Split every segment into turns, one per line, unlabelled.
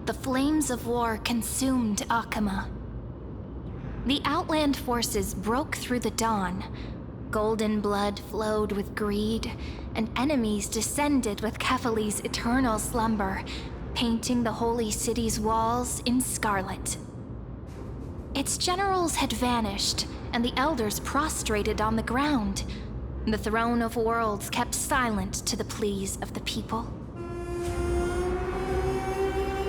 the flames of war consumed Akama. The Outland forces broke through the dawn. Golden blood flowed with greed, and enemies descended with Kefali's eternal slumber, painting the holy city's walls in scarlet. Its generals had vanished, and the elders prostrated on the ground. The throne of worlds kept silent to the pleas of the people.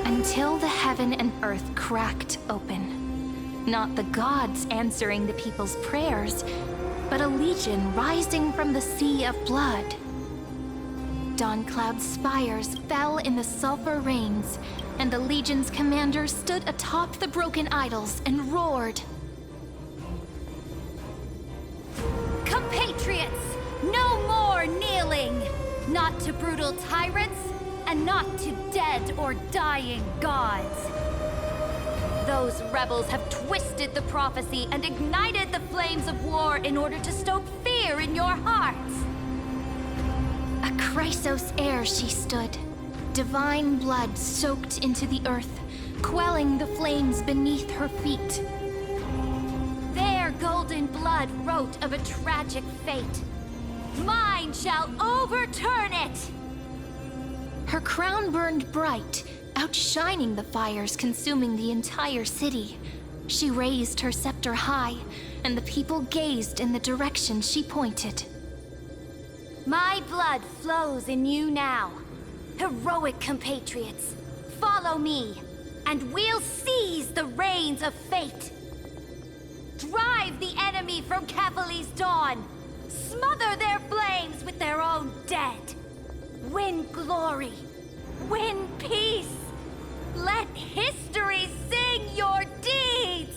Until the heaven and earth cracked open. Not the gods answering the people's prayers, but a legion rising from the sea of blood. Dawncloud's spires fell in the sulfur rains, and the legion's commander stood atop the broken idols and roared.
Compatriots, no more kneeling! Not to brutal tyrants, and not to dead or dying gods. Those rebels have twisted the prophecy and ignited the flames of war in order to stoke fear in your hearts.
A Chrysos heir she stood, divine blood soaked into the earth, quelling the flames beneath her feet.
Their golden blood wrote of a tragic fate. Mine shall overturn it!
Her crown burned bright, outshining the fires consuming the entire city. She raised her scepter high, and the people gazed in the direction she pointed.
My blood flows in you now. Heroic compatriots, follow me, and we'll seize the reins of fate. Drive the enemy from Kefali's dawn. Smother their flames with their own dead. Win glory. Win peace. Let history sing your deeds!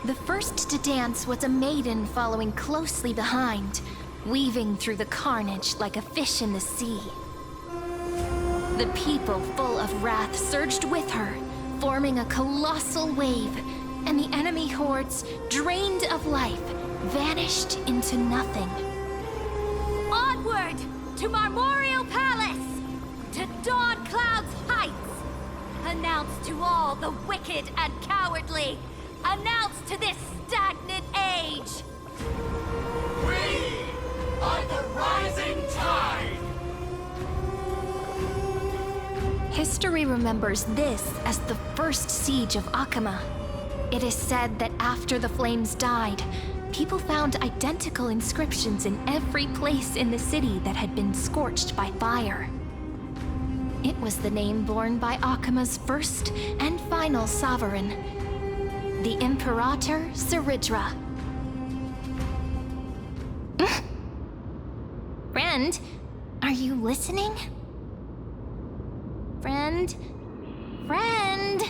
The first to dance was a maiden following closely behind, weaving through the carnage like a fish in the sea. The people, full of wrath, surged with her, forming a colossal wave, and the enemy hordes, drained of life, vanished into nothing.
Onward to Marmoreal Palace! To Dawncloud's heights! Announce to all the wicked and cowardly! Announce to this stagnant age!
We are the rising tide!
History remembers this as the first siege of Akama. It is said that after the flames died, people found identical inscriptions in every place in the city that had been scorched by fire. It was the name borne by Akama's first and final sovereign, the Imperator Saridra. Friend, are you listening? Friend? Friend?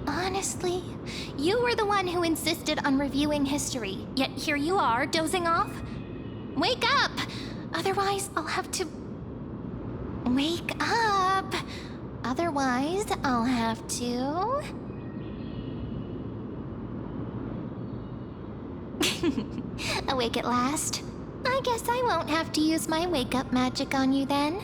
Honestly, you were the one who insisted on reviewing history, yet here you are, dozing off? Wake up! Otherwise, I'll have to... Wake up! Otherwise, I'll have to... Awake at last? I guess I won't have to use my wake-up magic on you then.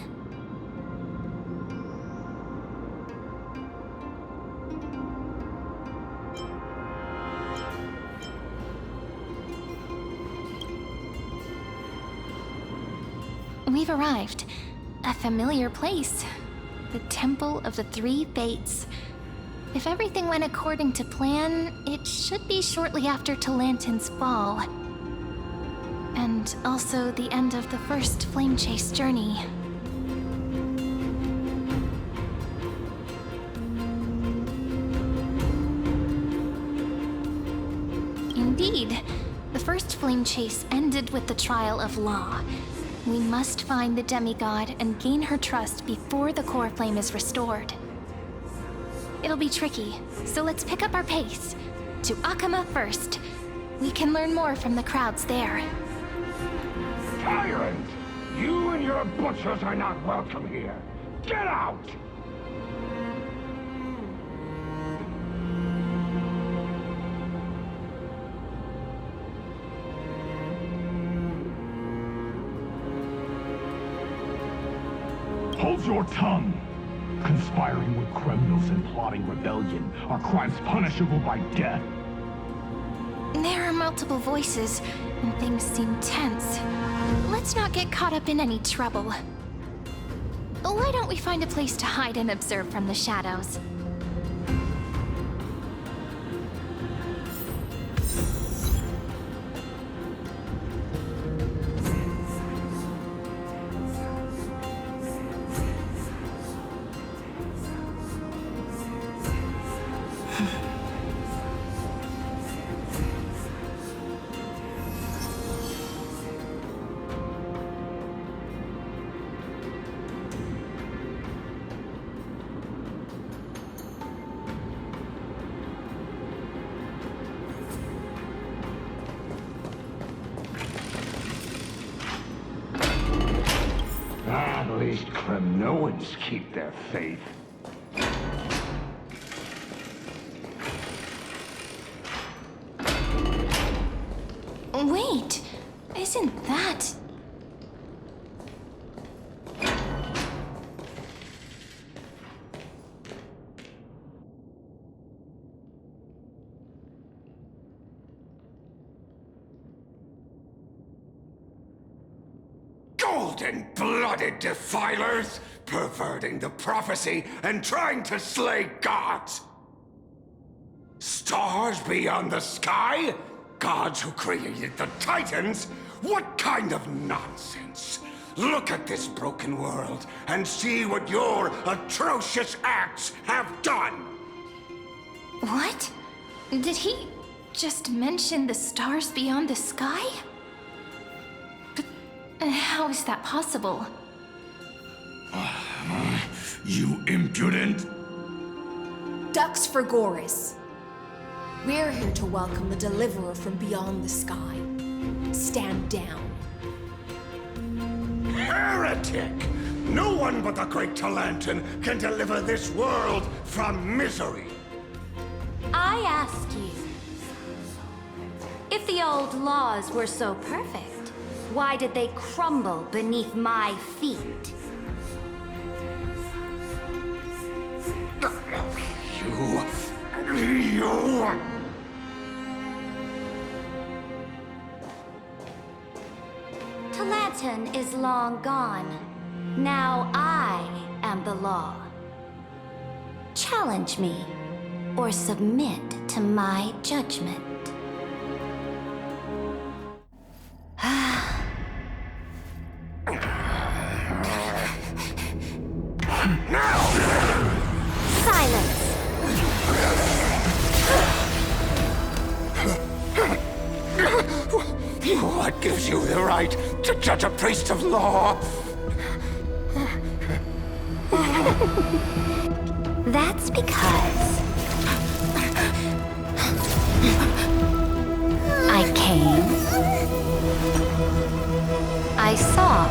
We've arrived. A familiar place. The Temple of the Three Fates. If everything went according to plan, it should be shortly after Talantin's fall. And also the end of the first Flame Chase journey. Indeed, the first Flame Chase ended with the trial of Law. We must find the demigod and gain her trust before the core flame is restored. It'll be tricky, so let's pick up our pace. To Akama first. We can learn more from the crowds there.
Tyrant! You and your butchers are not welcome here. Get out!
Hold your
your tongue! Conspiring with criminals and plotting rebellion are crimes punishable by death.
There are multiple voices, and things seem tense. Let's not get caught up in any trouble. Why don't we find a place to hide and observe from the shadows?
At least Kremnoans keep their faith.
Wait, isn't that...
Golden-blooded defilers, perverting the prophecy and trying to slay gods! Stars beyond the sky? Gods who created the Titans? What kind of nonsense? Look at this broken world and see what your atrocious acts have done!
What? Did he just mention the stars beyond the sky? But how is that possible?
You impudent!
Dux for Goris. We're here to welcome the deliverer from beyond the sky. Stand down.
Heretic! No one but the great Talantin can deliver this world from misery!
I ask you, if the old laws were so perfect, why did they crumble beneath my feet?
You...
Talantin is long gone. Now I am the law. Challenge me, or submit to my judgment. Silence!
What gives you the right to judge a priest of law?
That's because I came, I saw,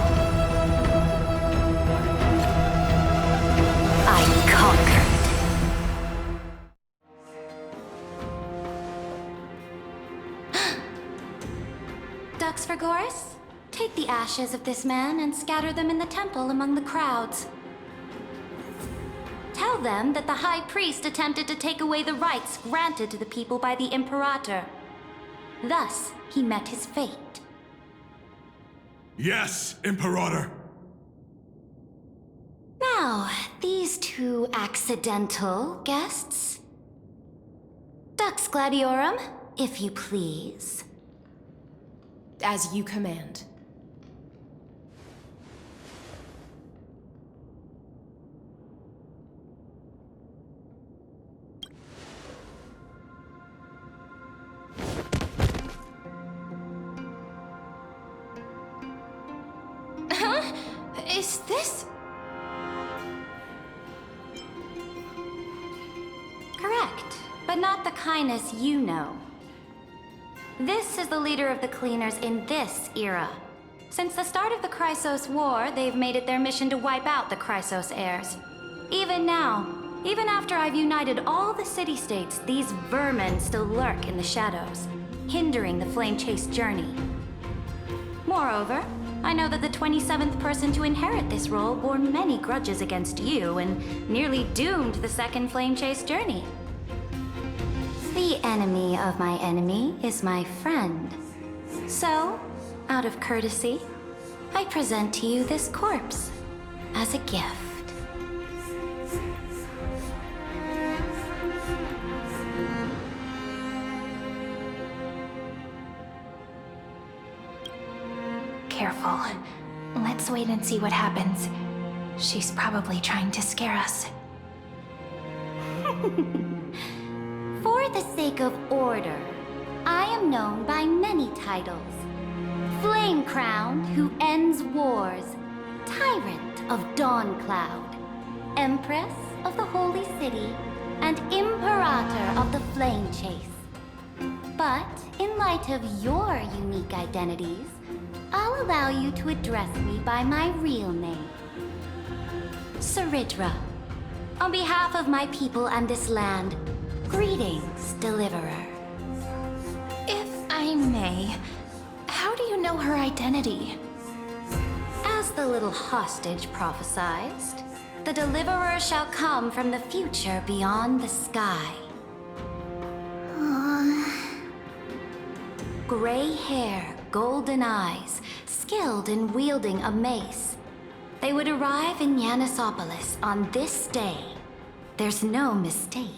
I conquered. Dux for Goris, take the ashes of this man and scatter them in the temple among the crowds. Tell them that the High Priest attempted to take away the rights granted to the people by the Imperator. Thus, he met his fate.
Yes, Imperator.
Now, these two accidental guests. Dux Gladiorum, if you please.
As you command.
Huh? Is this...
Correct, but not the kindness you know. This is the leader of the Cleaners in this era. Since the start of the Chrysos War, they've made it their mission to wipe out the Chrysos heirs. Even now, even after I've united all the city-states, these vermin still lurk in the shadows, hindering the flame-chased journey. Moreover, I know that the 27th person to inherit this role bore many grudges against you and nearly doomed the second Flame Chase journey. The enemy of my enemy is my friend. So, out of courtesy, I present to you this corpse as a gift.
Careful. Let's wait and see what happens. She's probably trying to scare us.
For the sake of order, I am known by many titles. Flame Crowned, who ends wars. Tyrant of Dawncloud. Empress of the Holy City. And Imperator of the Flame Chase. But in light of your unique identities, I'll allow you to address me by my real name. Saridra. On behalf of my people and this land, greetings, Deliverer.
If I may, how do you know her identity?
As the little hostage prophesied, the Deliverer shall come from the future beyond the sky. Gray hair, golden eyes, skilled in wielding a mace. They would arrive in Yanisopolis on this day. There's no mistake.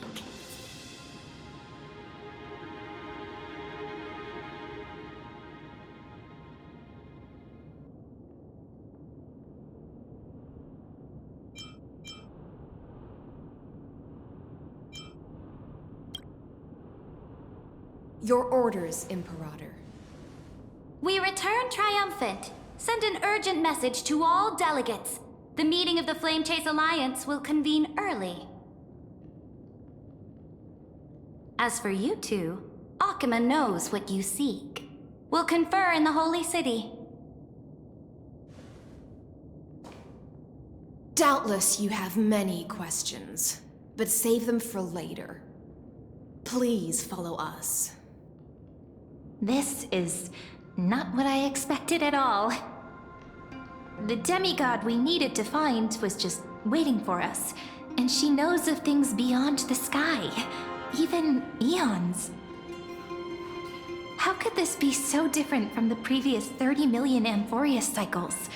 Your orders, Imperator.
We return triumphant. Send an urgent message to all delegates. The meeting of the Flame Chase Alliance will convene early. As for you two, Akima knows what you seek. We'll confer in the Holy City.
Doubtless you have many questions, but save them for later. Please follow us.
This is not what I expected at all. The demigod we needed to find was just waiting for us, and she knows of things beyond the sky, even eons. How could this be so different from the previous 30 million Amphorius cycles?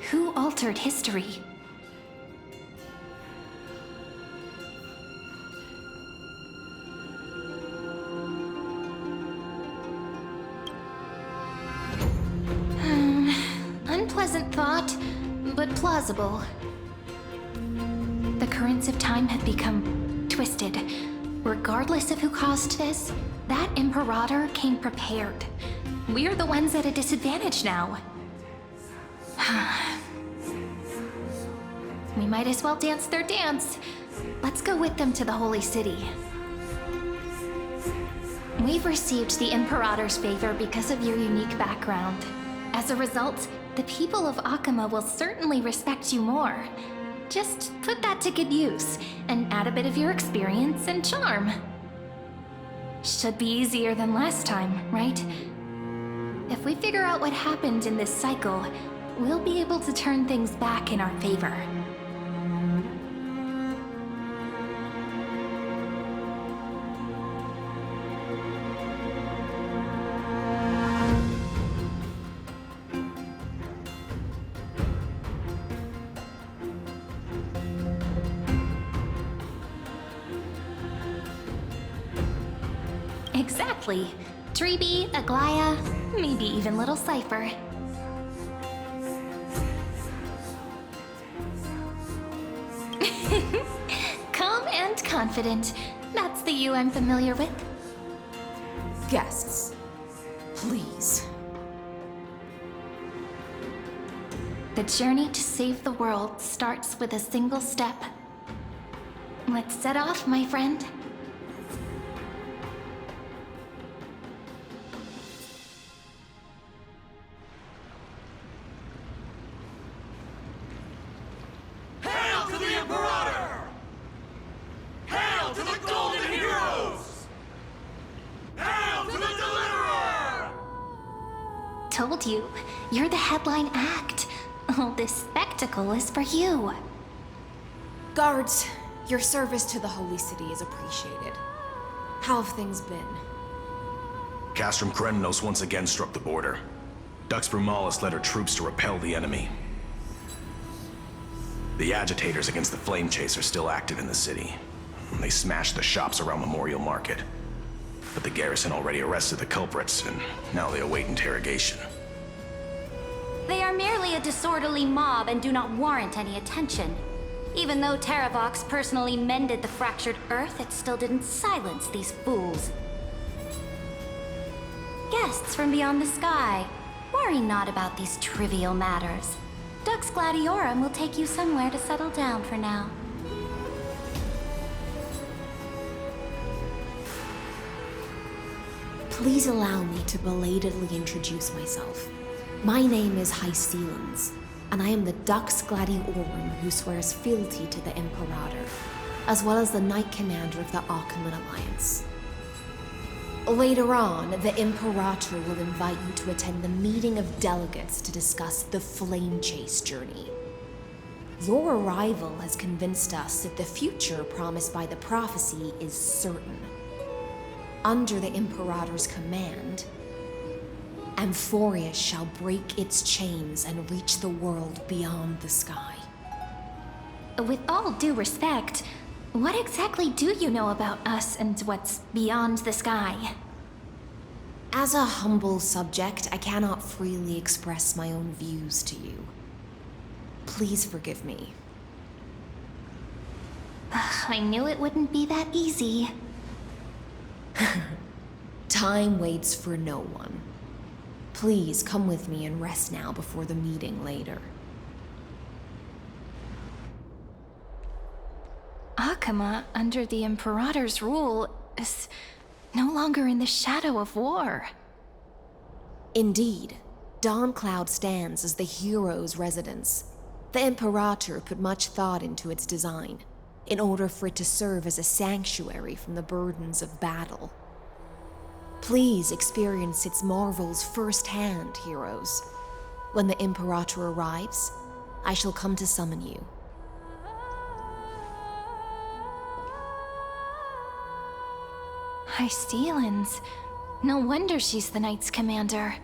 Who altered history? Unpleasant thought, but plausible. The currents of time have become twisted. Regardless of who caused this, that Imperator came prepared. We're the ones at a disadvantage now. We might as well dance their dance. Let's go with them to the Holy City. We've received the Imperator's favor because of your unique background. As a result, the people of Akima will certainly respect you more. Just put that to good use, and add a bit of your experience and charm. Should be easier than last time, right? If we figure out what happened in this cycle, we'll be able to turn things back in our favor. Exactly. Treeby, Aglaya, maybe even little Cypher. Calm and confident. That's the you I'm familiar with.
Guests, please.
The journey to save the world starts with a single step. Let's set off, my friend. told you, you're the headline act. All this spectacle is for you.
Guards, your service to the Holy City is appreciated. How have things been?
Castrum Kremnos once again struck the border. Dux Brumalis led her troops to repel the enemy. The agitators against the Flame Chase are still active in the city. They smashed the shops around Memorial Market. But the garrison already arrested the culprits, and now they await interrogation.
They are merely a disorderly mob and do not warrant any attention. Even though Terravox personally mended the fractured Earth, it still didn't silence these fools. Guests from beyond the sky, worry not about these trivial matters. Dux Gladiorum will take you somewhere to settle down for now.
Please allow me to belatedly introduce myself. My name is Hycelens, and I am the Dux Gladiorum who swears fealty to the Imperator, as well as the Knight Commander of the Achaemenid Alliance. Later on, the Imperator will invite you to attend the meeting of delegates to discuss the Flame Chase journey. Your arrival has convinced us that the future promised by the prophecy is certain. Under the Imperator's command, Amphorius shall break its chains and reach the world beyond the sky.
With all due respect, what exactly do you know about us and what's beyond the sky?
As a humble subject, I cannot freely express my own views to you. Please forgive me.
I knew it wouldn't be that easy.
Time waits for no one. Please come with me and rest now before the meeting later.
Achaema, under the Imperator's rule, is no longer in the shadow of war.
Indeed, Dawncloud stands as the hero's residence. The Imperator put much thought into its design, in order for it to serve as a sanctuary from the burdens of battle. Please experience its marvels firsthand, heroes. When the Imperator arrives, I shall come to summon you.
Hycelens. No wonder she's the Knight's commander.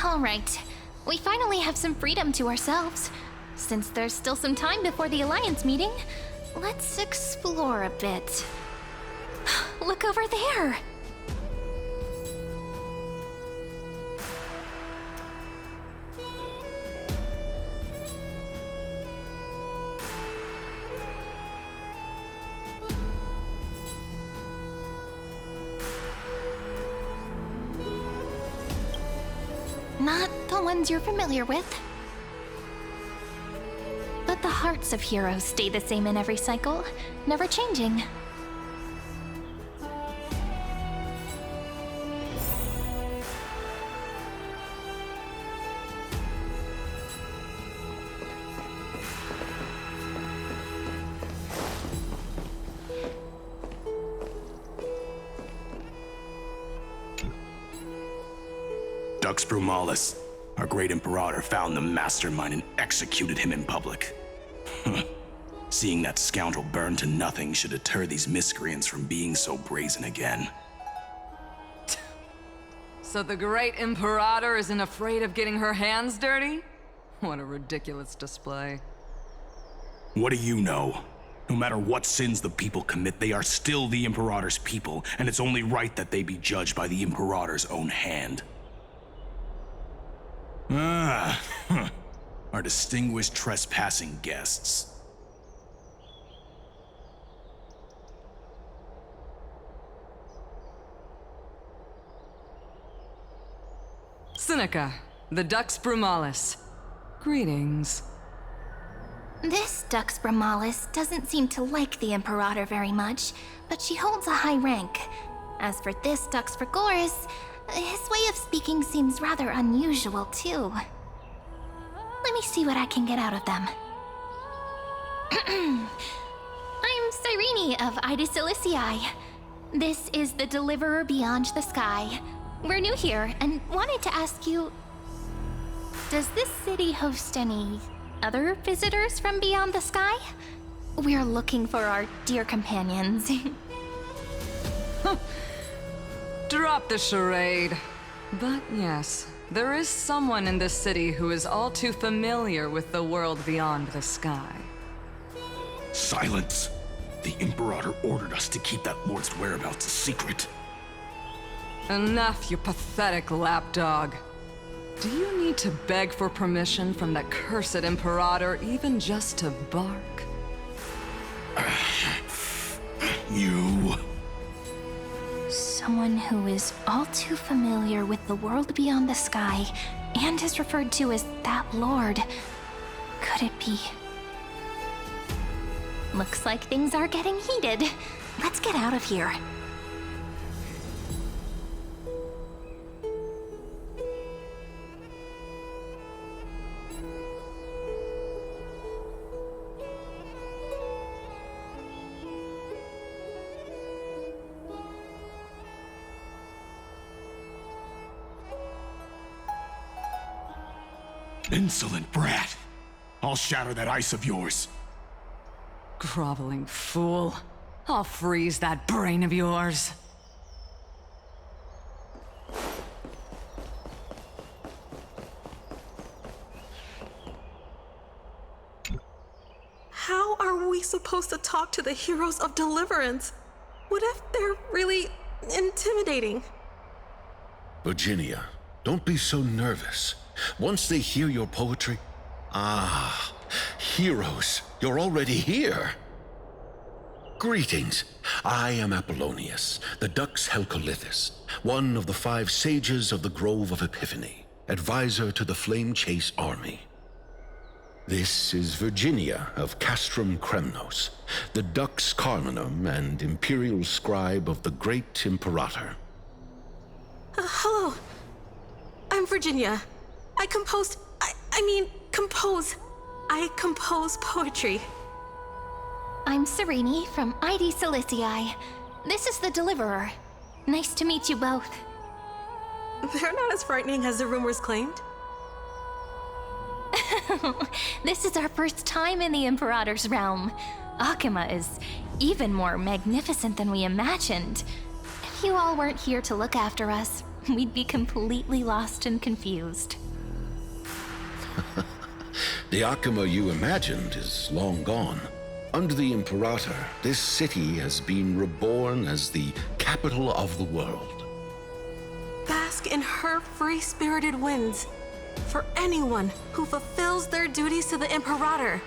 All right. We finally have some freedom to ourselves. Since there's still some time before the Alliance meeting, let's explore a bit. Look over there! Not the ones you're familiar with. But the hearts of heroes stay the same in every cycle, never changing.
Dux Brumalis, our great Imperator, found the mastermind and executed him in public. Seeing that scoundrel burn to nothing should deter these miscreants from being so brazen again.
So the great Imperator isn't afraid of getting her hands dirty? What a ridiculous display.
What do you know? No matter what sins the people commit, they are still the Imperator's people, and it's only right that they be judged by the Imperator's own hand. Our distinguished trespassing guests.
Seneca, the Dux Brumalis. Greetings.
This Dux Brumalis doesn't seem to like the Imperator very much, but she holds a high rank. As for this Dux Frigoris, his way of speaking seems rather unusual, too. Let me see what I can get out of them. I'm Cyrene of Ida Cilicii. This is the Deliverer Beyond the Sky. We're new here and wanted to ask you, does this city host any other visitors from beyond the sky? We're looking for our dear companions.
Drop the charade. But yes, there is someone in this city who is all too familiar with the world beyond the sky.
Silence! The Imperator ordered us to keep that lord's whereabouts a secret.
Enough, you pathetic lapdog. Do you need to beg for permission from the cursed Imperator even just to bark?
You...
Someone who is all too familiar with the world beyond the sky and is referred to as that lord. Could it be? Looks like things are getting heated. Let's get out of here.
Insolent brat! I'll shatter that ice of yours.
Groveling fool. I'll freeze that brain of yours.
How are we supposed to talk to the heroes of Deliverance? What if they're really intimidating?
Virginia, don't be so nervous. Once they hear your poetry... Ah, heroes, you're already here. Greetings. I am Apollonius, the Dux Helcolithus, one of the 5 sages of the Grove of Epiphany, advisor to the Flame Chase army. This is Virginia of Castrum Kremnos, the Dux Carminum and imperial scribe of the great Imperator.
Hello. I'm Virginia. I compose poetry.
I'm Cyrene from Ida Cilicii. This is the Deliverer. Nice to meet you both.
They're not as frightening as the rumors claimed.
This is our first time in the Imperator's realm. Akima is even more magnificent than we imagined. If you all weren't here to look after us, we'd be completely lost and confused.
The Akima you imagined is long gone. Under the Imperator, this city has been reborn as the capital of the world.
Bask in her free-spirited winds. For anyone who fulfills their duties to the Imperator,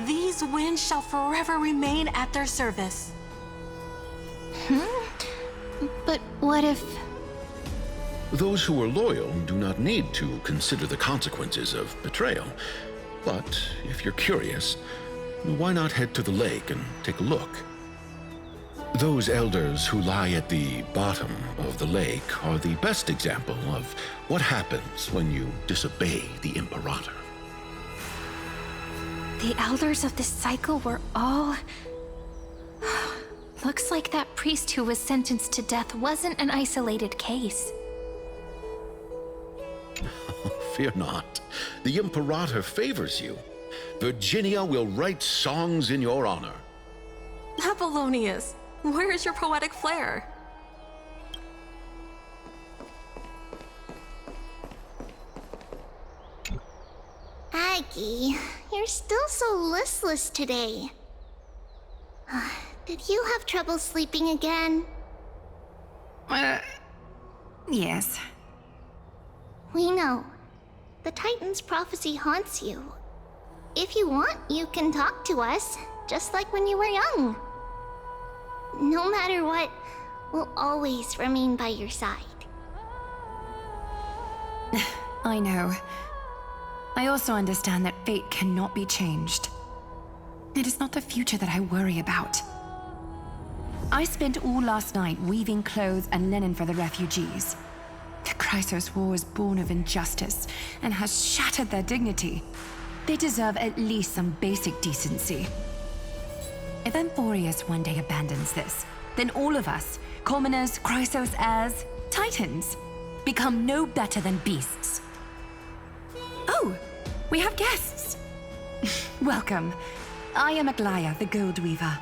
these winds shall forever remain at their service.
But what if...
Those who are loyal do not need to consider the consequences of betrayal. But if you're curious, why not head to the lake and take a look? Those elders who lie at the bottom of the lake are the best example of what happens when you disobey the Imperator.
The elders of this cycle were all... Looks like that priest who was sentenced to death wasn't an isolated case.
Fear not. The Imperator favors you. Virginia will write songs in your honor.
Apollonius, where is your poetic flair?
Aggie, you're still so listless today. Did you have trouble sleeping again?
Yes.
We know. The Titan's prophecy haunts you. If you want, you can talk to us, just like when you were young. No matter what, we'll always remain by your side.
I know. I also understand that fate cannot be changed. It is not the future that I worry about. I spent all last night weaving clothes and linen for the refugees. The Chrysos War was born of injustice and has shattered their dignity. They deserve at least some basic decency. If Emporius one day abandons this, then all of us, commoners, Chrysos heirs, Titans, become no better than beasts. Oh, we have guests. Welcome. I am Aglaya, the Gold Weaver.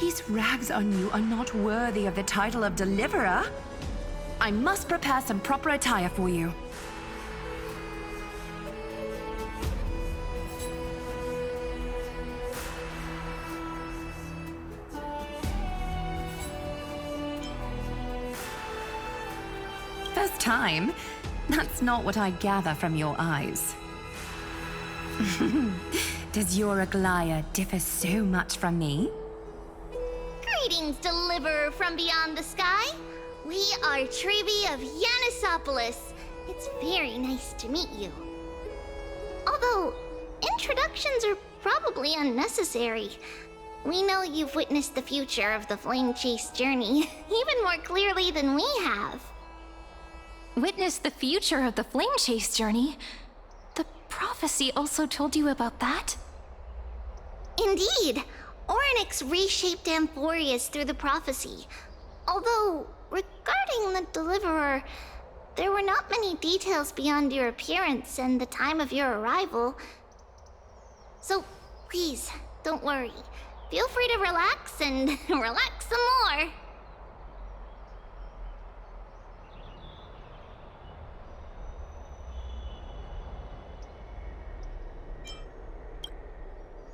These rags on you are not worthy of the title of Deliverer. I must prepare some proper attire for you. First time? That's not what I gather from your eyes. Does your Aglaya differ so much from me?
Greetings, Deliverer from beyond the sky. We are Trevi of Yanisopolis. It's very nice to meet you. Although, introductions are probably unnecessary. We know you've witnessed the future of the Flame Chase journey even more clearly than we have.
Witness the future of the Flame Chase journey? The prophecy also told you about that?
Indeed. Orynyx reshaped Amphorius through the prophecy. Although, regarding the Deliverer, there were not many details beyond your appearance and the time of your arrival. So, please, don't worry. Feel free to relax and relax some more.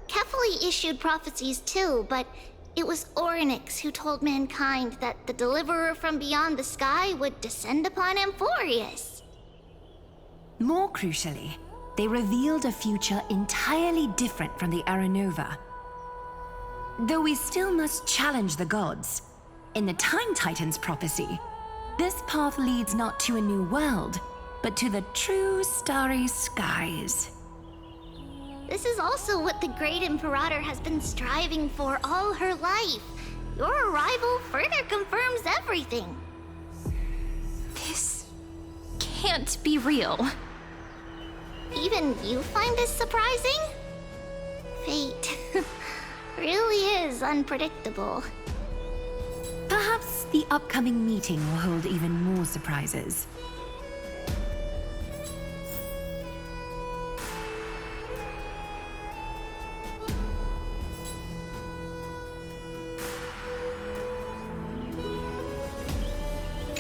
Kefali issued prophecies too, but it was Orynyx who told mankind that the Deliverer from beyond the sky would descend upon Amphorius.
More crucially, they revealed a future entirely different from the Aranova. Though we still must challenge the gods, in the Time Titan's prophecy, this path leads not to a new world, but to the true starry skies.
This is also what the Great Imperator has been striving for all her life. Your arrival further confirms everything.
This can't be real.
Even you find this surprising? Fate really is unpredictable.
Perhaps the upcoming meeting will hold even more surprises.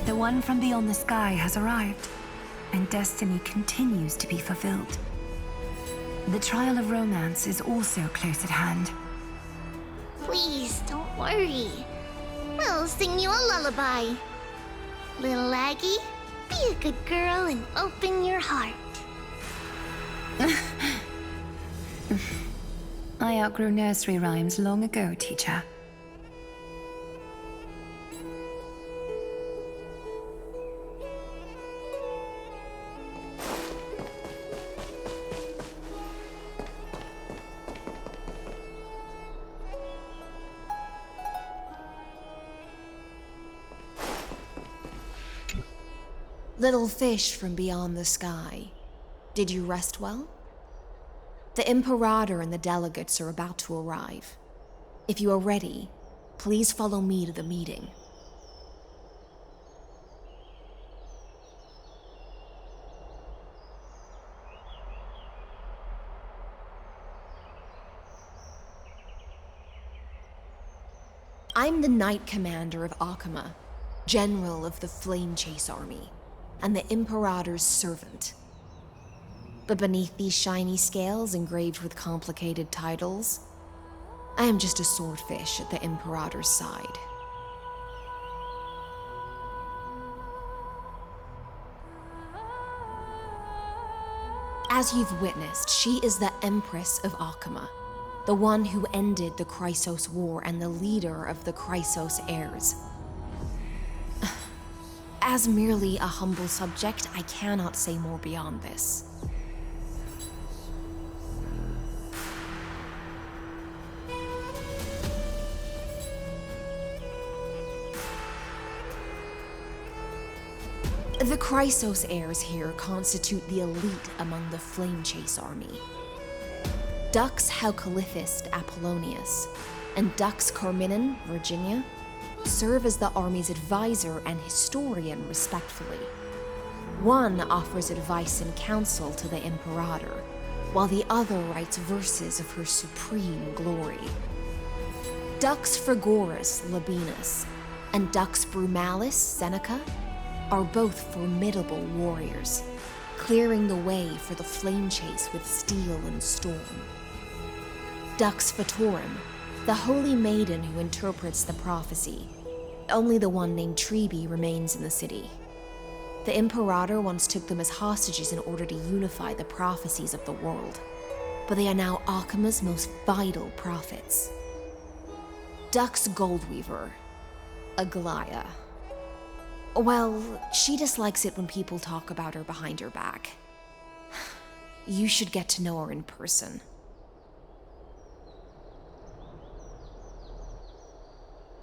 The one from beyond the sky has arrived, and destiny continues to be fulfilled. The trial of romance is also close at hand.
Please, don't worry. We'll sing you a lullaby. Little Aggie, be a good girl and open your heart.
I outgrew nursery rhymes long ago, teacher.
Little fish from beyond the sky, did you rest well? The Imperator and the delegates are about to arrive. If you are ready, please follow me to the meeting. I'm the Knight Commander of Akama, General of the Flame Chase Army, and the Imperator's servant. But beneath these shiny scales engraved with complicated titles, I am just a swordfish at the Imperator's side. As you've witnessed, she is the Empress of Akama, the one who ended the Chrysos War and the leader of the Chrysos heirs. As merely a humble subject, I cannot say more beyond this. The Chrysos heirs here constitute the elite among the Flame Chase army. Dux Haucalithist Apollonius and Dux Carminin, Virginia, serve as the army's advisor and historian, respectively. One offers advice and counsel to the Imperator, while the other writes verses of her supreme glory. Dux Frigoris Labienus and Dux Brumalis Seneca are both formidable warriors, clearing the way for the flame chase with steel and storm. Dux Fatorum, the holy maiden who interprets the prophecy. Only the one named Trebi remains in the city. The Imperator once took them as hostages in order to unify the prophecies of the world, but they are now Akima's most vital prophets. Dux Goldweaver, Aglaya. Well, she dislikes it when people talk about her behind her back. You should get to know her in person.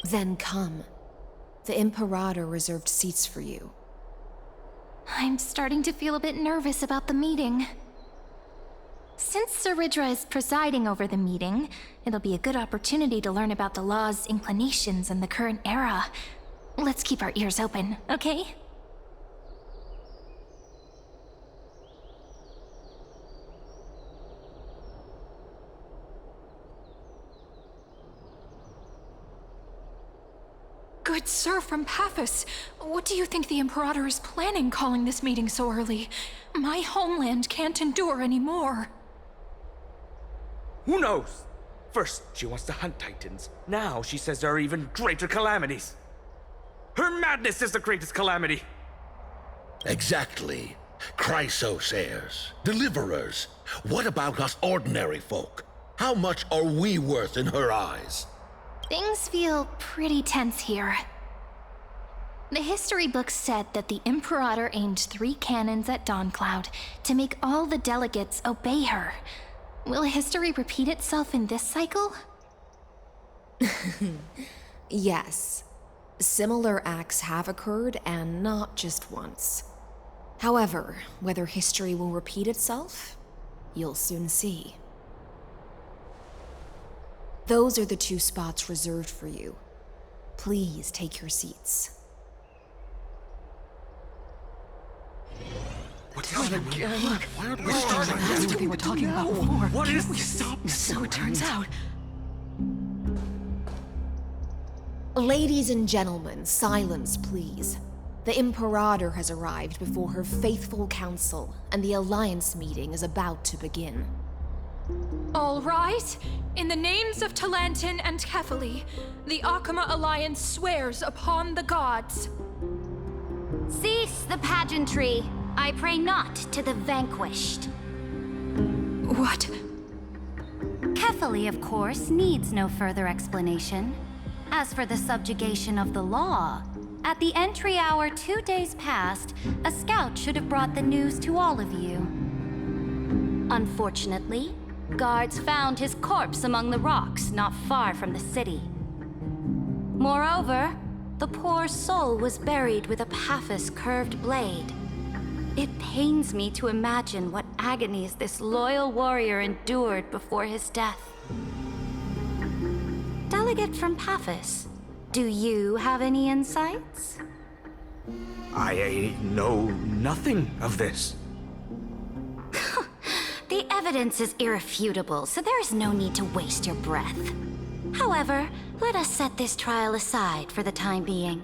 Then come. The Imperator reserved seats for you.
I'm starting to feel a bit nervous about the meeting. Since Saridra is presiding over the meeting, it'll be a good opportunity to learn about the law's inclinations in the current era. Let's keep our ears open, okay?
Good sir from Paphos, what do you think the Imperator is planning calling this meeting so early? My homeland can't endure anymore.
Who knows? First, she wants to hunt Titans. Now she says there are even greater calamities. Her madness is the greatest calamity.
Exactly. Chrysosayers, deliverers. What about us ordinary folk? How much are we worth in her eyes?
Things feel pretty tense here. The history books said that the Imperator aimed 3 cannons at Dawncloud to make all the delegates obey her. Will history repeat itself in this cycle?
Yes. Similar acts have occurred, and not just once. However, whether history will repeat itself, you'll soon see. Those are the 2 spots reserved for you. Please take your seats.
What's happening?
Look, that's what they were talking about before.
What is
We
this?
stopped, so it turns out.
Ladies and gentlemen, silence, please. The Imperator has arrived before her faithful council, and the Alliance meeting is about to begin.
All right. In the names of Talantin and Kefali, the Akama Alliance swears upon the gods.
Cease the pageantry. I pray not to the vanquished.
What?
Kefali, of course, needs no further explanation. As for the subjugation of the law, at the entry hour 2 days past, a scout should have brought the news to all of you. Unfortunately, guards found his corpse among the rocks not far from the city. Moreover, the poor soul was buried with a Paphos curved blade. It pains me to imagine what agonies this loyal warrior endured before his death. Delegate from Paphos, do you have any insights?
I know nothing of this.
The evidence is irrefutable, so there is no need to waste your breath. However, let us set this trial aside for the time being.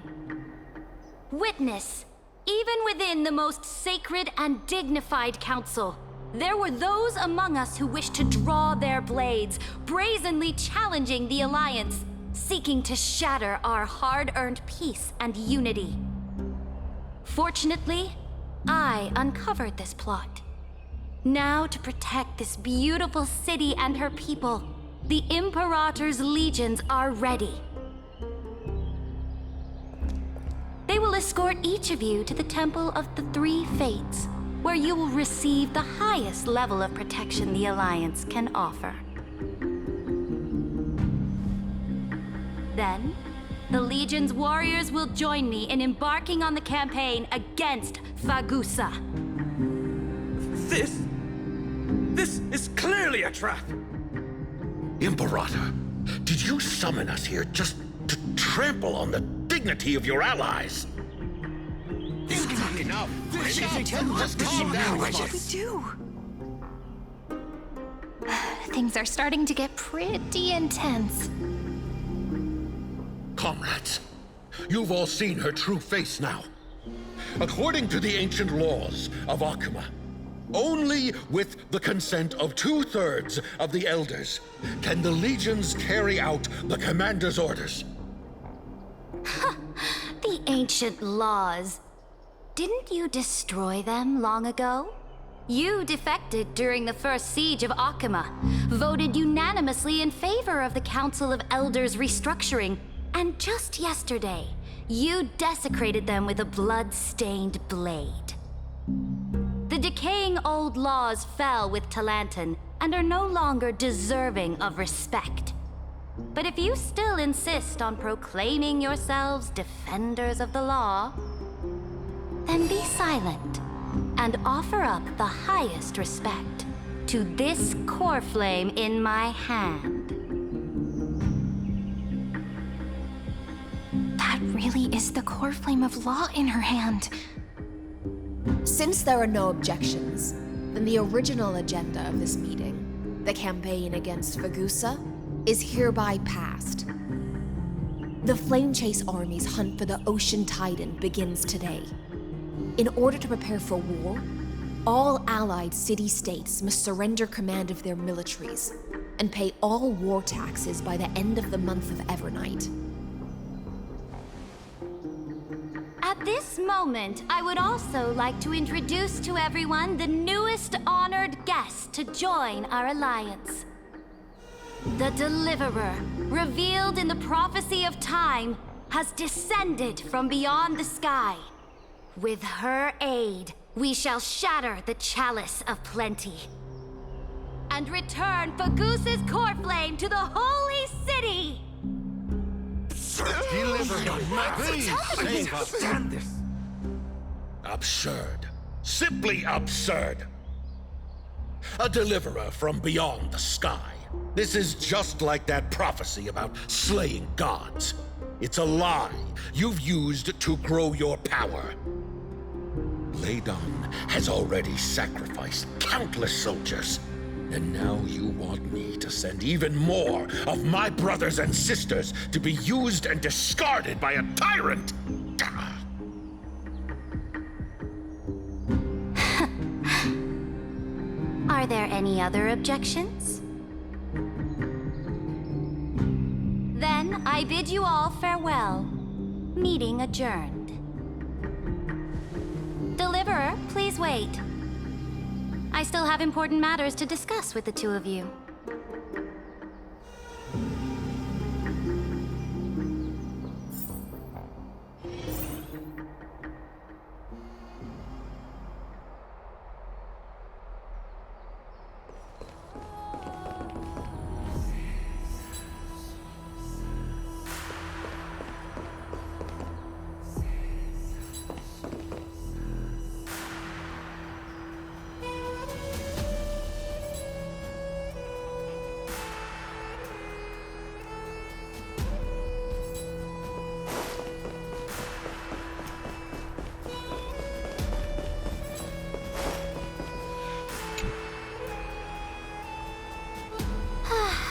Witness, even within the most sacred and dignified council, there were those among us who wished to draw their blades, brazenly challenging the Alliance, seeking to shatter our hard-earned peace and unity. Fortunately, I uncovered this plot. Now, to protect this beautiful city and her people, the Imperator's legions are ready. They will escort each of you to the Temple of the Three Fates, where you will receive the highest level of protection the Alliance can offer. Then, the Legion's warriors will join me in embarking on the campaign against Fagusa.
This is clearly a trap.
Imperator, did you summon us here just to trample on the dignity of your allies? Enough! Just calm down.
What should we do?
Things are starting to get pretty intense.
Comrades, you've all seen her true face now. According to the ancient laws of Akuma, only with the consent of 2/3 of the elders can the legions carry out the commander's orders.
The ancient laws. Didn't you destroy them long ago? You defected during the first siege of Akuma, voted unanimously in favor of the Council of Elders restructuring, and just yesterday, you desecrated them with a blood-stained blade. The decaying old laws fell with Talanton and are no longer deserving of respect. But if you still insist on proclaiming yourselves defenders of the law, then be silent and offer up the highest respect to this core flame in my hand.
That really is the core flame of law in her hand.
Since there are no objections, then the original agenda of this meeting, the campaign against Fagusa, is hereby passed. The Flame Chase Army's hunt for the Ocean Titan begins today. In order to prepare for war, all allied city-states must surrender command of their militaries and pay all war taxes by the end of the month of Evernight.
At this moment, I would also like to introduce to everyone the newest honored guest to join our alliance. The Deliverer, revealed in the prophecy of time, has descended from beyond the sky. With her aid, we shall shatter the chalice of plenty and return Fagusa's core flame to the holy city!
Stand this.
Absurd. Simply absurd. A deliverer from beyond the sky. This is just like that prophecy about slaying gods. It's a lie you've used to grow your power. Ladon has already sacrificed countless soldiers, and now you want me to send even more of my brothers and sisters to be used and discarded by a tyrant!
Are there any other objections? Then I bid you all farewell. Meeting adjourned. Deliverer, please wait. I still have important matters to discuss with the two of you.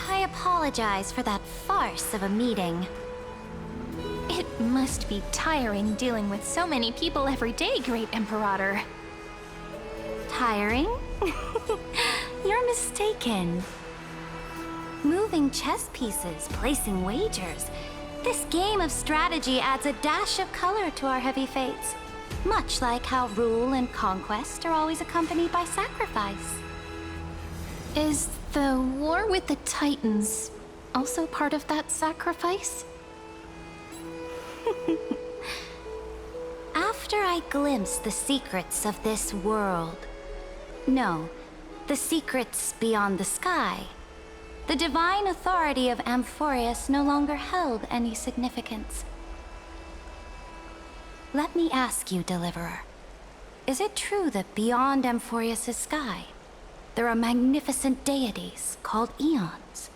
I apologize for that farce of a meeting.
It must be tiring dealing with so many people every day, Great Imperator.
Tiring? You're mistaken. Moving chess pieces, placing wagers. This game of strategy adds a dash of color to our heavy fates. Much like how rule and conquest are always accompanied by sacrifice.
Is the war with the Titans also part of that sacrifice?
After I glimpse the secrets of this world, no, the secrets beyond the sky, the divine authority of Amphorius no longer held any significance. Let me ask you, Deliverer, is it true that beyond Amphorius' sky, there are magnificent deities called Eons?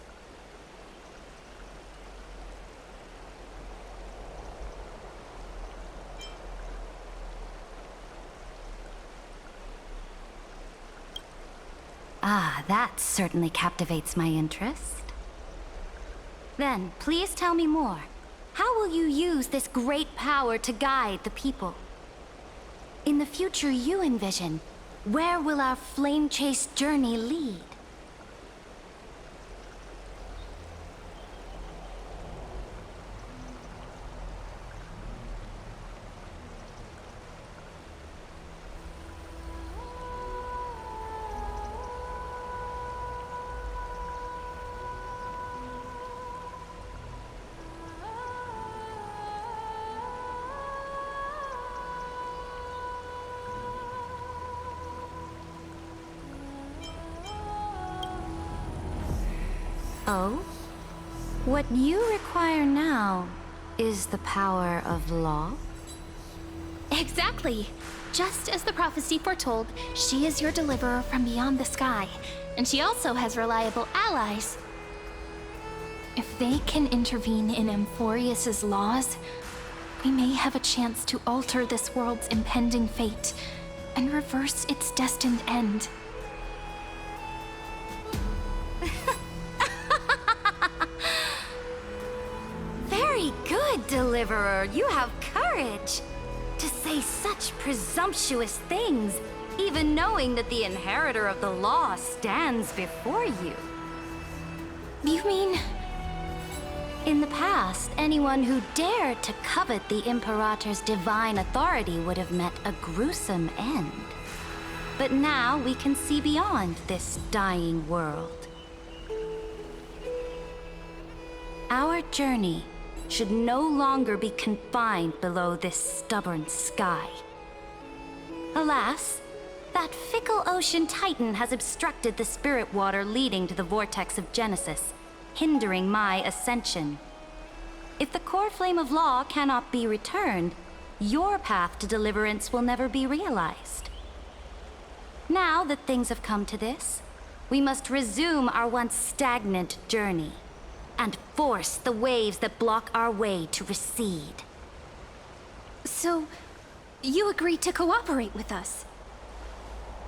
Ah, that certainly captivates my interest. Then, please tell me more. How will you use this great power to guide the people? In the future you envision, where will our flame chase journey lead? Oh? What you require now is the power of law?
Exactly. Just as the prophecy foretold, she is your deliverer from beyond the sky, and she also has reliable allies. If they can intervene in Amphorius's laws, we may have a chance to alter this world's impending fate and reverse its destined end.
Very good, Deliverer. You have courage. To say such presumptuous things, even knowing that the inheritor of the law stands before you.
You mean...
In the past, anyone who dared to covet the Imperator's divine authority would have met a gruesome end. But now we can see beyond this dying world. Our journey should no longer be confined below this stubborn sky. Alas, that fickle ocean titan has obstructed the spirit water leading to the vortex of Genesis, hindering my ascension. If the core flame of law cannot be returned, your path to deliverance will never be realized. Now that things have come to this, we must resume our once stagnant journey and force the waves that block our way to recede.
So, you agreed to cooperate with us?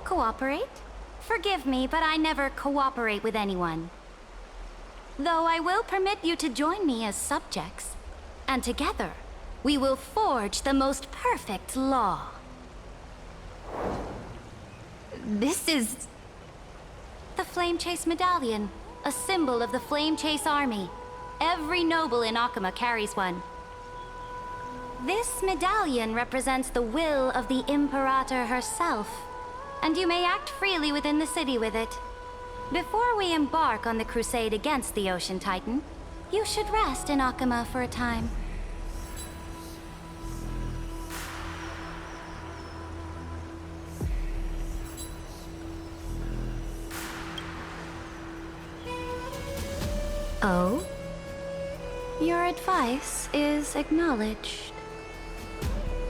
Cooperate? Forgive me, but I never cooperate with anyone. Though I will permit you to join me as subjects, and together, we will forge the most perfect law.
This is...
The Flame Chase Medallion, a symbol of the Flame Chase Army. Every noble in Akama carries one. This medallion represents the will of the Imperator herself, and you may act freely within the city with it. Before we embark on the crusade against the Ocean Titan, you should rest in Akama for a time. Oh? Your advice is acknowledged.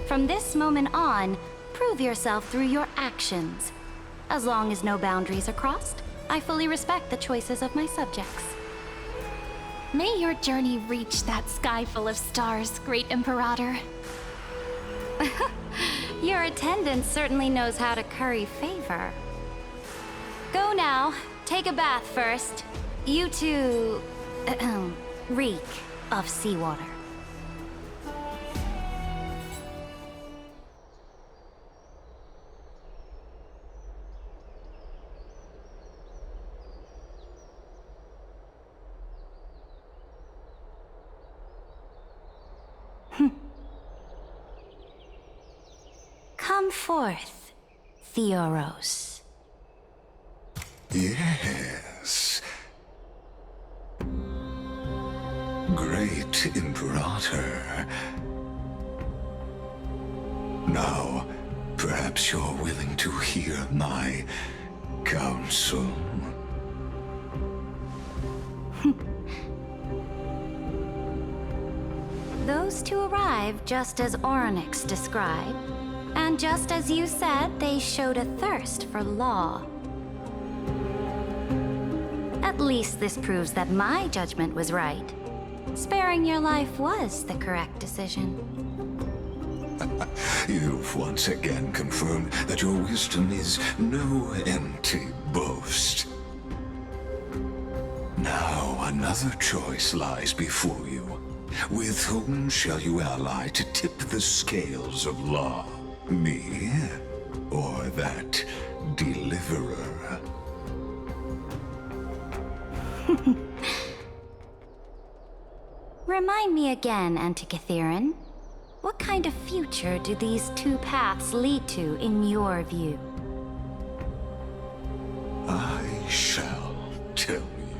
From this moment on, prove yourself through your actions. As long as no boundaries are crossed, I fully respect the choices of my subjects.
May your journey reach that sky full of stars, Great Imperator.
Your attendant certainly knows how to curry favor. Go now. Take a bath first. You two... reek of seawater. Come forth, Theoros.
Yes. Great Imperator. Now, perhaps you're willing to hear my counsel.
Those two arrived just as Orynyx described, and just as you said, they showed a thirst for law. At least this proves that my judgment was right. Sparing your life was the correct decision.
You've once again confirmed that your wisdom is no empty boast. Now another choice lies before you. With whom shall you ally to tip the scales of law? Me, or that deliverer?
Remind me again, Antikytheron. What kind of future do these two paths lead to in your view?
I shall tell you.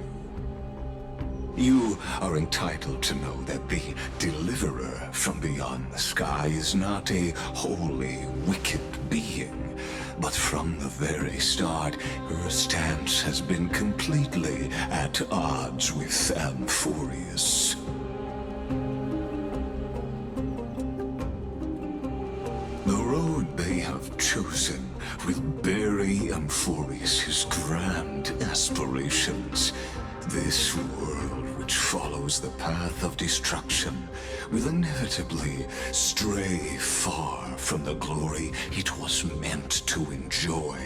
You are entitled to know that the deliverer from beyond the sky is not a wholly wicked being, but from the very start, her stance has been completely at odds with Amphorius. The road they have chosen will bury Amphorius' grand aspirations. This world which follows the path of destruction will inevitably stray far from the glory it was meant to enjoy.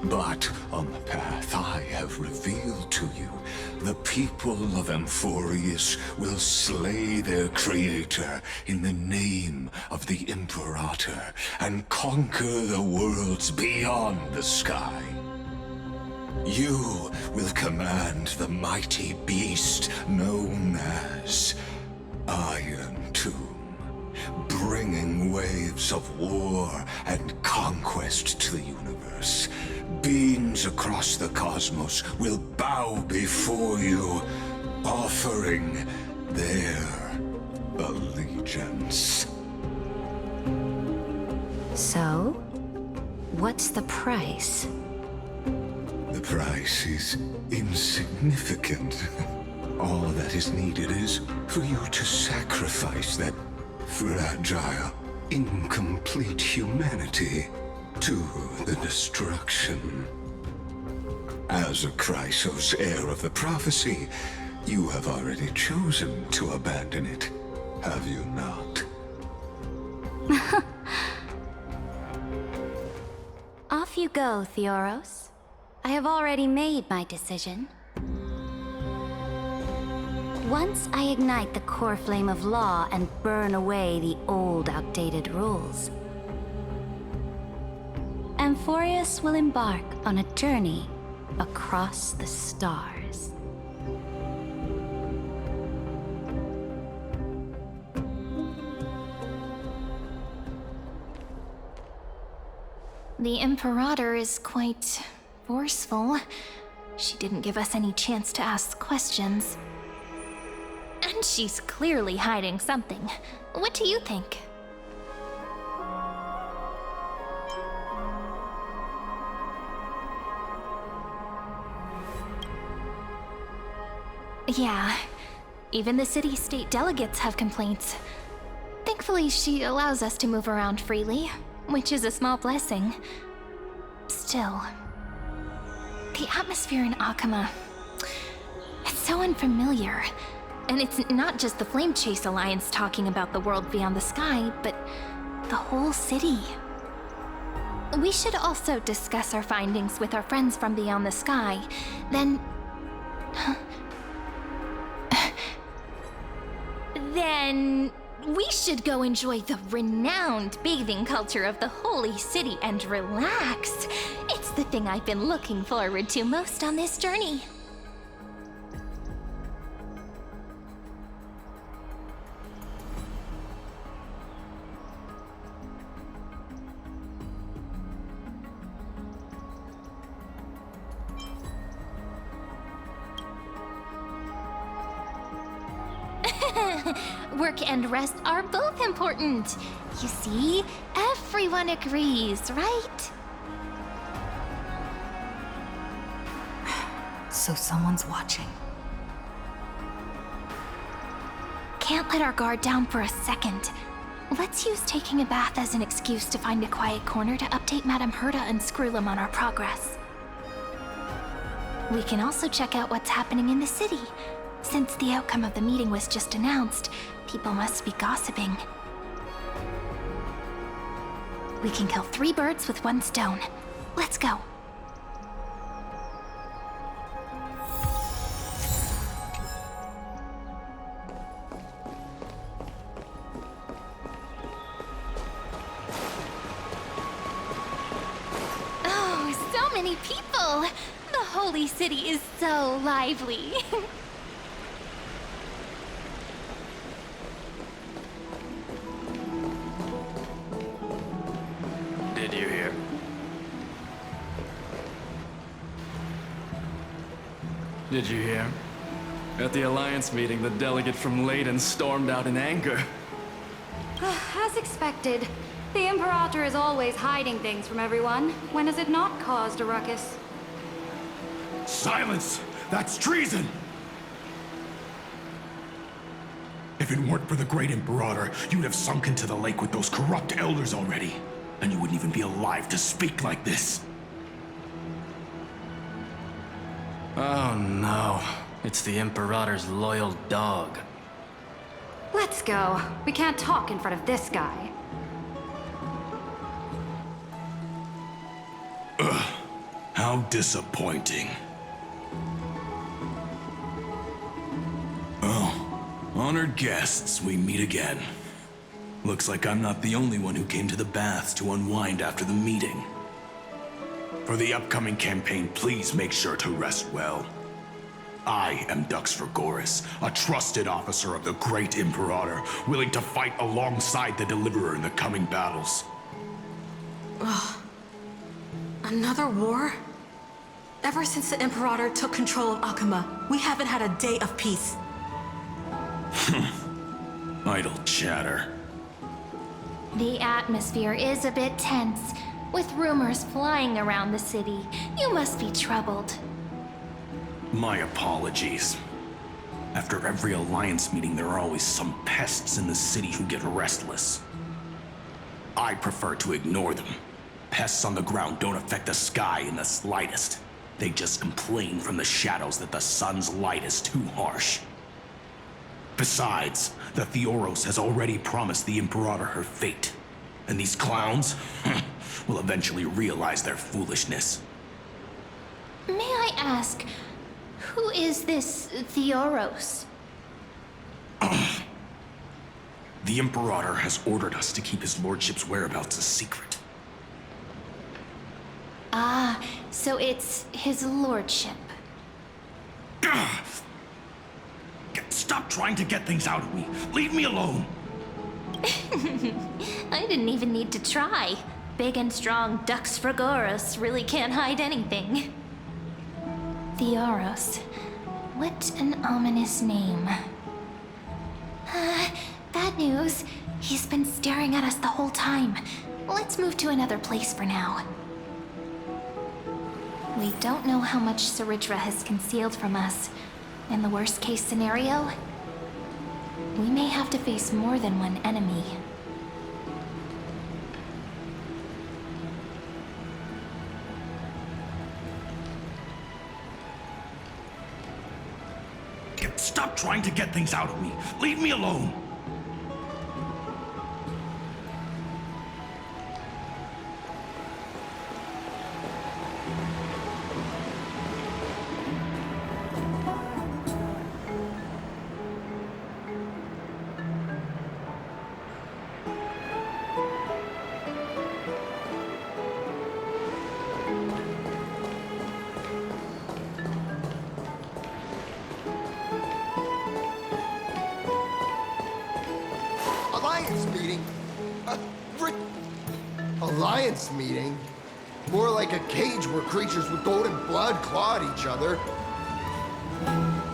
But on the path I have revealed to you, the people of Amphorius will slay their creator in the name of the Imperator and conquer the worlds beyond the sky. You will command the mighty beast known as Iron Tomb, bringing waves of war and conquest to the universe. Beings across the cosmos will bow before you, offering their allegiance.
So, what's the price?
The price is insignificant. All that is needed is for you to sacrifice that fragile, incomplete humanity to the destruction. As a Chrysos, heir of the prophecy, you have already chosen to abandon it, have you not?
Off you go, Theoros. I have already made my decision. Once I ignite the core flame of law and burn away the old, outdated rules, Amphorius will embark on a journey across the stars.
The Imperator is quite forceful. She didn't give us any chance to ask questions. And she's clearly hiding something. What do you think? Yeah, even the city-state delegates have complaints. Thankfully, she allows us to move around freely, which is a small blessing. Still, the atmosphere in Akama, it's so unfamiliar. And it's not just the Flame Chase Alliance talking about the world beyond the sky, but the whole city. We should also discuss our findings with our friends from beyond the sky. Then we should go enjoy the renowned bathing culture of the Holy City and relax. It's the thing I've been looking forward to most on this journey. Work and rest are both important. You see, everyone agrees, right?
So someone's watching.
Can't let our guard down for a second. Let's use taking a bath as an excuse to find a quiet corner to update Madame Herta and Screwlum on our progress. We can also check out what's happening in the city. Since the outcome of the meeting was just announced, people must be gossiping. We can kill 3 birds with 1 stone. Let's go. Oh, so many people! The holy city is so lively.
Did you hear? Did you hear? At the Alliance meeting, the delegate from Leyden stormed out in anger.
As expected, the Imperator is always hiding things from everyone. When has it not caused a ruckus?
Silence! That's treason! If it weren't for the great Imperator, you'd have sunk into the lake with those corrupt elders already. And you wouldn't even be alive to speak like this.
Oh no. It's the Imperator's loyal dog.
Let's go. We can't talk in front of this guy.
How disappointing. Oh, honored guests, we meet again. Looks like I'm not the only one who came to the baths to unwind after the meeting. For the upcoming campaign, please make sure to rest well. I am Dux Vergoris, a trusted officer of the great Imperator, willing to fight alongside the Deliverer in the coming battles.
Ugh. Another war? Ever since the Imperator took control of Akuma, we haven't had a day of peace.
Idle chatter.
The atmosphere is a bit tense, with rumors flying around the city. You must be troubled.
My apologies. After every Alliance meeting, there are always some pests in the city who get restless. I prefer to ignore them. Pests on the ground don't affect the sky in the slightest. They just complain from the shadows that the sun's light is too harsh. Besides, the Theoros has already promised the Imperator her fate. And these clowns will eventually realize their foolishness.
May I ask, who is this Theoros?
The Imperator has ordered us to keep his lordship's whereabouts a secret.
Ah, so it's his lordship.
Stop trying to get things out of me. Leave me alone.
I didn't even need to try. Big and strong Dux Vergoris really can't hide anything. Theoros. What an ominous name. Bad news. He's been staring at us the whole time. Let's move to another place for now. We don't know how much Saridra has concealed from us. In the worst case scenario, we may have to face more than one enemy.
Stop trying to get things out of me. Leave me alone.
Alliance meeting? Alliance meeting? More like a cage where creatures with golden blood claw at each other.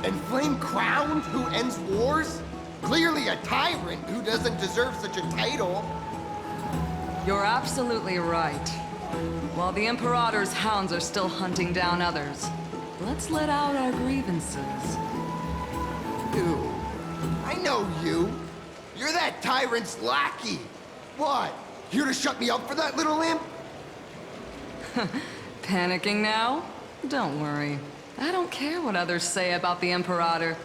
And Flame Crowned, who ends wars? Clearly a tyrant who doesn't deserve such a title.
You're absolutely right. While the Imperator's hounds are still hunting down others, let's let out our grievances.
You. I know you. You're that tyrant's lackey. What? Here to shut me up for that little imp?
Panicking now? Don't worry. I don't care what others say about the Imperator.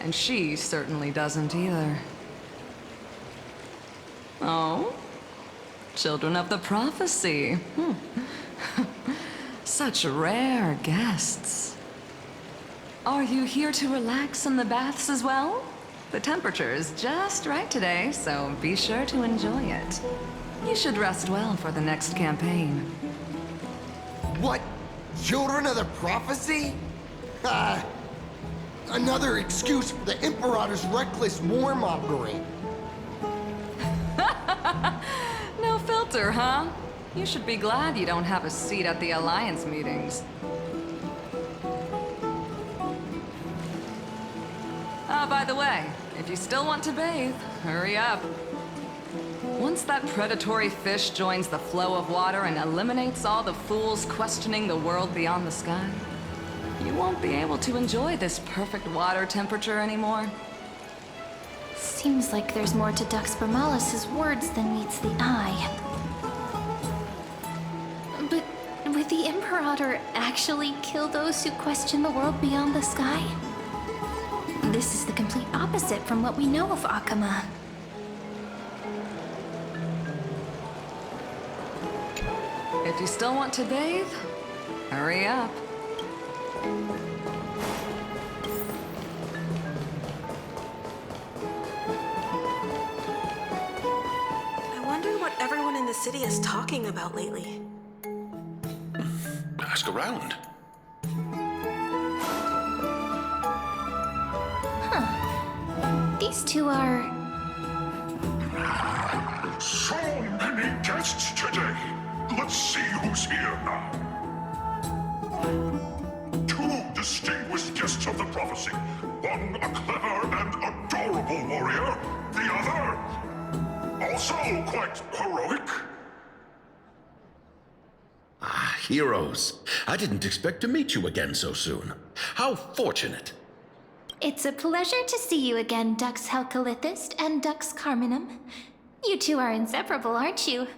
And she certainly doesn't either. Oh? Children of the Prophecy. Such rare guests. Are you here to relax in the baths as well? The temperature is just right today, so be sure to enjoy it. You should rest well for the next campaign.
What? Children of the Prophecy? Another excuse for the Imperator's reckless warmongering.
No filter, huh? You should be glad you don't have a seat at the Alliance meetings. By the way, if you still want to bathe, hurry up. Once that predatory fish joins the flow of water and eliminates all the fools questioning the world beyond the sky, you won't be able to enjoy this perfect water temperature anymore.
Seems like there's more to Dux Bramalis's words than meets the eye. But would the Imperator actually kill those who question the world beyond the sky? This is the complete opposite from what we know of Akama.
If you still want to bathe, hurry up.
I wonder what everyone in the city is talking about lately.
Ask around.
These two are...
So many guests today. Let's see who's here now. Two distinguished guests of the prophecy. One a clever and adorable warrior. The other, also quite heroic.
Ah, heroes. I didn't expect to meet you again so soon. How fortunate.
It's a pleasure to see you again, Dux Helcalithist and Dux Carminum. You two are inseparable, aren't you?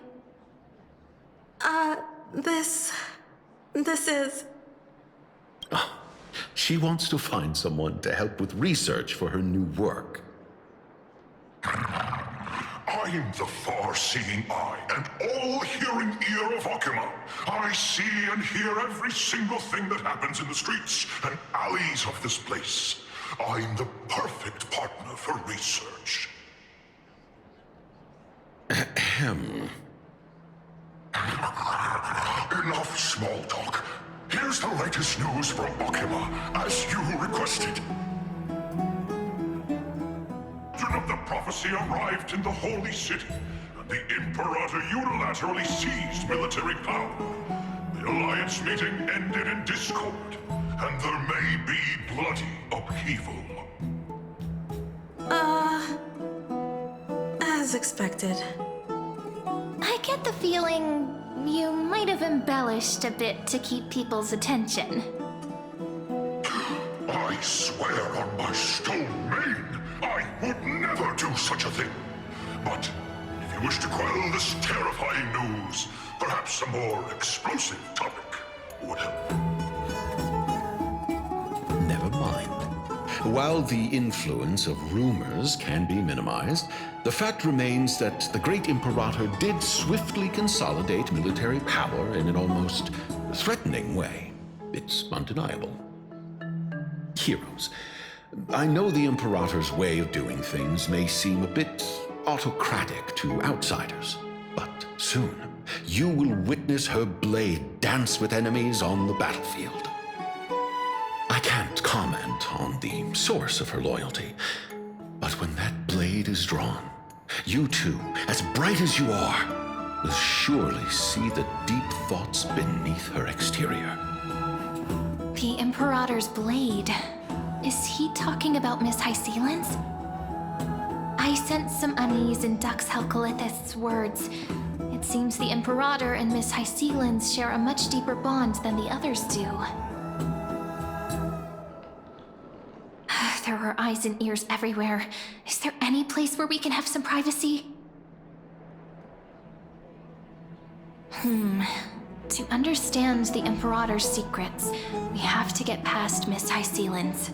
This is...
Oh, she wants to find someone to help with research for her new work.
I'm the far-seeing eye and all-hearing ear of Akama. I see and hear every single thing that happens in the streets and alleys of this place. I'm the perfect partner for research.
Ahem.
Enough small talk. Here's the latest news from Akama, as you requested. Children of the Prophecy arrived in the Holy City, and the Imperator unilaterally seized military power. The Alliance meeting ended in discord, and there may be bloody upheaval.
As expected.
I get the feeling you might have embellished a bit to keep people's attention.
I swear on my stone mane, I would never do such a thing. But if you wish to quell this terrifying news, perhaps a more explosive topic would help.
Never mind. While the influence of rumors can be minimized, the fact remains that the great Imperator did swiftly consolidate military power in an almost threatening way. It's undeniable. Heroes, I know the Imperator's way of doing things may seem a bit autocratic to outsiders, but soon you will witness her blade dance with enemies on the battlefield. I can't comment on the source of her loyalty, but when that blade is drawn, you two, as bright as you are, will surely see the deep thoughts beneath her exterior.
The Imperator's blade. Is he talking about Miss Hysealan's? I sense some unease in Dux Helcalithist's words. It seems the Imperator and Miss Hysealan's share a much deeper bond than the others do. There are eyes and ears everywhere. Is there any place where we can have some privacy? To understand the Imperator's secrets, we have to get past Miss Hysealan's.